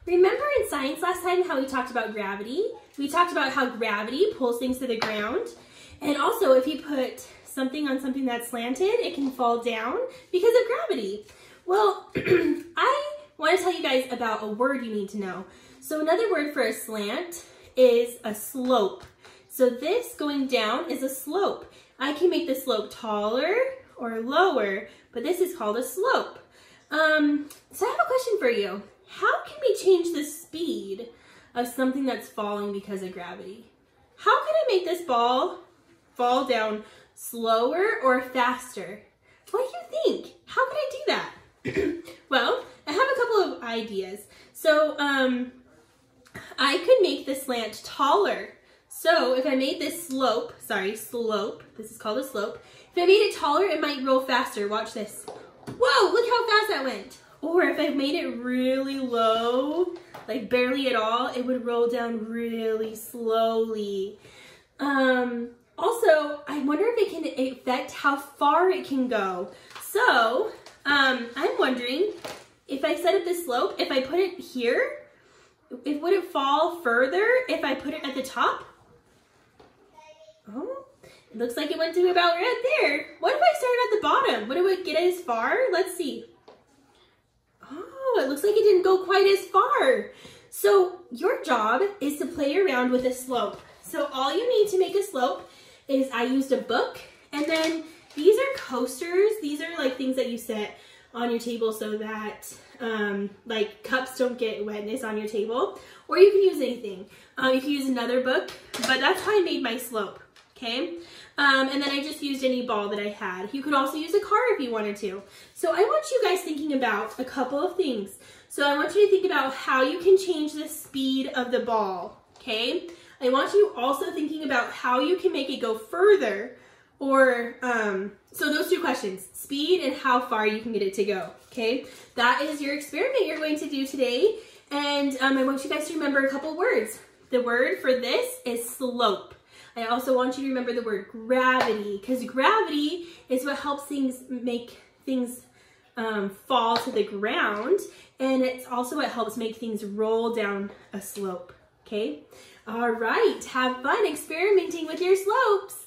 Remember in science last time how we talked about gravity? We talked about how gravity pulls things to the ground. And also if you put something on something that's slanted, it can fall down because of gravity. Well, I want to tell you guys about a word you need to know. So another word for a slant is a slope. So this going down is a slope. I can make the slope taller or lower, but this is called a slope. So I have a question for you. How can we change the speed of something that's falling because of gravity? How can I make this ball fall down slower or faster? What do you think? How can I do that? Well, I have a couple of ideas. So I could make the slant taller. So if I made this slope, this is called a slope. If I made it taller, it might roll faster. Watch this. Whoa, look how fast that went. Or if I made it really low, like barely at all, it would roll down really slowly. Also, I wonder if it can affect how far it can go. So I'm wondering if I set up this slope, if I put it here, would it fall further if I put it at the top? Oh, it looks like it went to about right there. What if I started at the bottom? Would it get as far? Let's see. Oh, it looks like it didn't go quite as far. So your job is to play around with a slope. So all you need to make a slope is I used a book, and then these are coasters. These are like things that you set on your table so that like cups don't get wetness on your table, or you can use anything. You can use another book, but that's how I made my slope, okay? And then I just used any ball that I had. You could also use a car if you wanted to. So I want you guys thinking about a couple of things. So I want you to think about how you can change the speed of the ball, okay? I want you also thinking about how you can make it go further, or, so those two questions, speed and how far you can get it to go, okay? That is your experiment you're going to do today. And I want you guys to remember a couple words. The word for this is slope. I also want you to remember the word gravity, because gravity is what helps make things fall to the ground, and it's also what helps make things roll down a slope, okay? All right, have fun experimenting with your slopes.